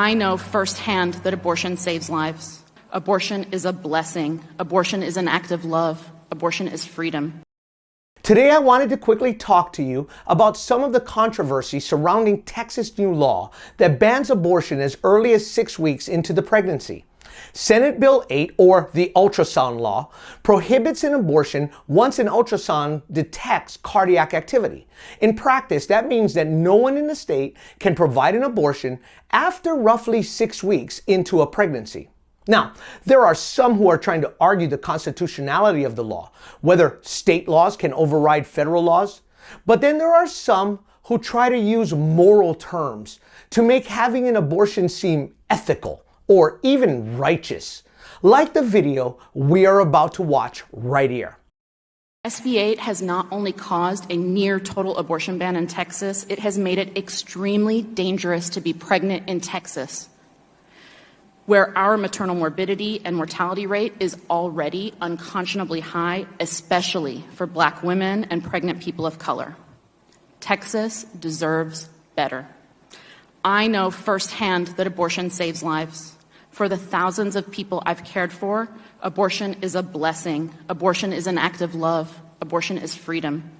I know firsthand that abortion saves lives. Abortion is a blessing. Abortion is an act of love. Abortion is freedom. Today I wanted to quickly talk to you about some of the controversy surrounding Texas' new law that bans abortion as early as 6 weeks into the pregnancy. Senate Bill 8, or the ultrasound law, prohibits an abortion once an ultrasound detects cardiac activity. In practice, that means that no one in the state can provide an abortion after roughly 6 weeks into a pregnancy. Now, there are some who are trying to argue the constitutionality of the law, whether state laws can override federal laws. But then there are some who try to use moral terms to make having an abortion seem ethical or even righteous, like the video we are about to watch right here. SB 8 has not only caused a near total abortion ban in Texas, it has made it extremely dangerous to be pregnant in Texas, where our maternal morbidity and mortality rate is already unconscionably high, especially for Black women and pregnant people of color. Texas deserves better. I know firsthand that abortion saves lives. For the thousands of people I've cared for, abortion is a blessing. Abortion is an act of love. Abortion is freedom.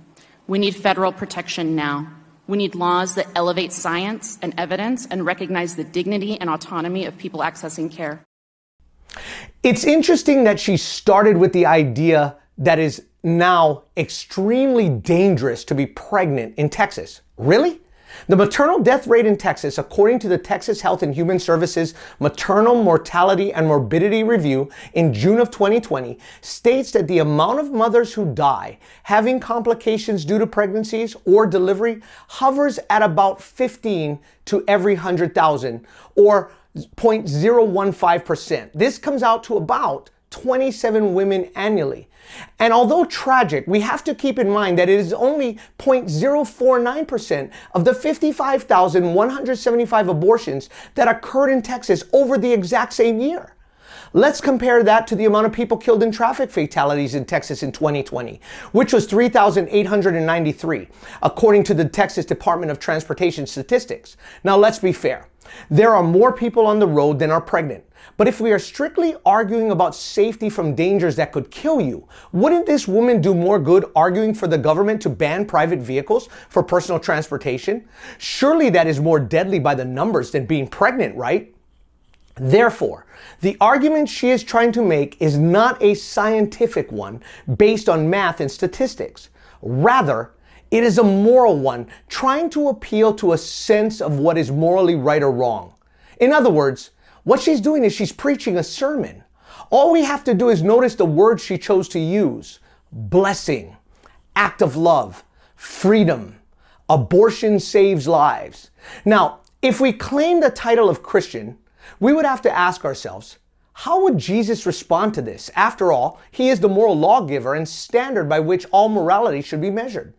We need federal protection now. We need laws that elevate science and evidence and recognize the dignity and autonomy of people accessing care. It's interesting that she started with the idea that is now extremely dangerous to be pregnant in Texas. Really? The maternal death rate in Texas, according to the Texas Health and Human Services Maternal Mortality and Morbidity Review in June of 2020, states that the amount of mothers who die having complications due to pregnancies or delivery hovers at about 15 to every 100,000, or 0.015%. This comes out to about 27 women annually. And although tragic, we have to keep in mind that it is only 0.049% of the 55,175 abortions that occurred in Texas over the exact same year. Let's compare that to the amount of people killed in traffic fatalities in Texas in 2020, which was 3,893, according to the Texas Department of Transportation statistics. Now, let's be fair. There are more people on the road than are pregnant. But if we are strictly arguing about safety from dangers that could kill you, wouldn't this woman do more good arguing for the government to ban private vehicles for personal transportation? Surely that is more deadly by the numbers than being pregnant, right? Therefore, the argument she is trying to make is not a scientific one based on math and statistics. Rather, it is a moral one trying to appeal to a sense of what is morally right or wrong. In other words, what she's doing is she's preaching a sermon. All we have to do is notice the words she chose to use: blessing, act of love, freedom, abortion saves lives. Now, if we claim the title of Christian, we would have to ask ourselves, how would Jesus respond to this? After all, he is the moral lawgiver and standard by which all morality should be measured.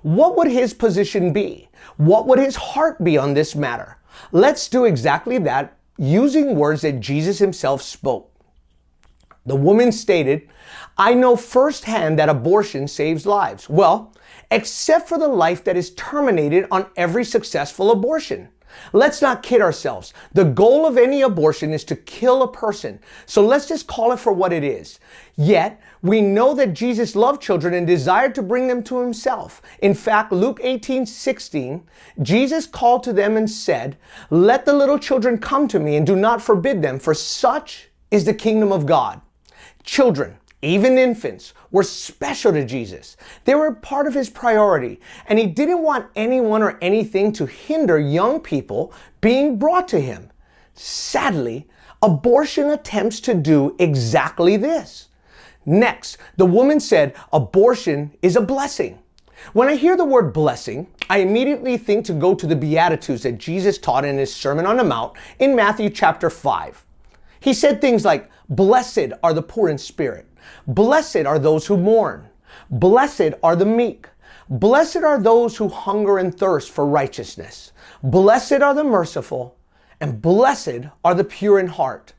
What would his position be? What would his heart be on this matter? Let's do exactly that, using words that Jesus himself spoke. The woman stated, "I know firsthand that abortion saves lives." Well, except for the life that is terminated on every successful abortion. Let's not kid ourselves. The goal of any abortion is to kill a person. So let's just call it for what it is. Yet, we know that Jesus loved children and desired to bring them to himself. In fact, Luke 18:16, Jesus called to them and said, "Let the little children come to me and do not forbid them, for such is the kingdom of God." Children, even infants, were special to Jesus. They were part of his priority, and he didn't want anyone or anything to hinder young people being brought to him. Sadly, abortion attempts to do exactly this. Next, the woman said abortion is a blessing. When I hear the word blessing, I immediately think to go to the Beatitudes that Jesus taught in his Sermon on the Mount in Matthew chapter 5. He said things like, "Blessed are the poor in spirit. Blessed are those who mourn. Blessed are the meek. Blessed are those who hunger and thirst for righteousness. Blessed are the merciful, and blessed are the pure in heart."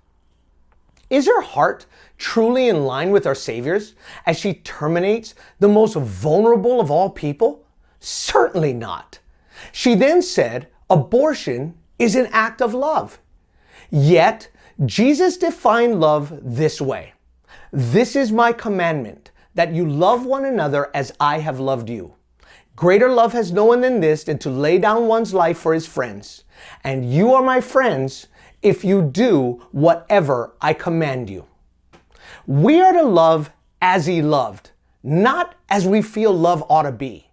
Is her heart truly in line with our Savior's as she terminates the most vulnerable of all people? Certainly not. She then said, abortion is an act of love. Yet, Jesus defined love this way. This is my commandment, that you love one another as I have loved you. Greater love has no one than this, than to lay down one's life for his friends. And you are my friends if you do whatever I command you. We are to love as he loved, not as we feel love ought to be.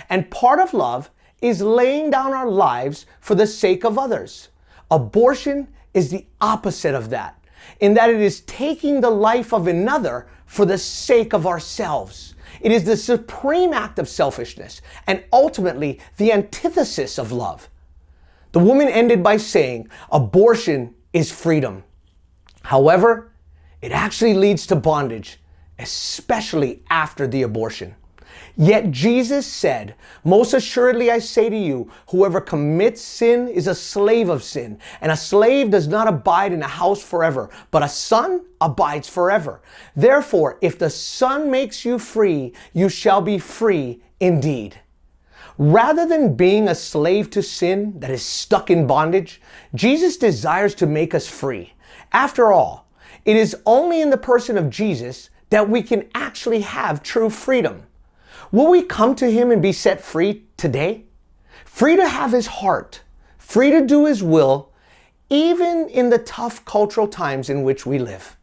And part of love is laying down our lives for the sake of others. Abortion is the opposite of that, in that it is taking the life of another for the sake of ourselves. It is the supreme act of selfishness and ultimately the antithesis of love. The woman ended by saying, abortion is freedom. However, it actually leads to bondage, especially after the abortion. Yet Jesus said, most assuredly I say to you, whoever commits sin is a slave of sin, and a slave does not abide in a house forever, but a son abides forever. Therefore, if the Son makes you free, you shall be free indeed. Rather than being a slave to sin that is stuck in bondage, Jesus desires to make us free. After all, it is only in the person of Jesus that we can actually have true freedom. Will we come to him and be set free today? Free to have his heart, free to do his will, even in the tough cultural times in which we live.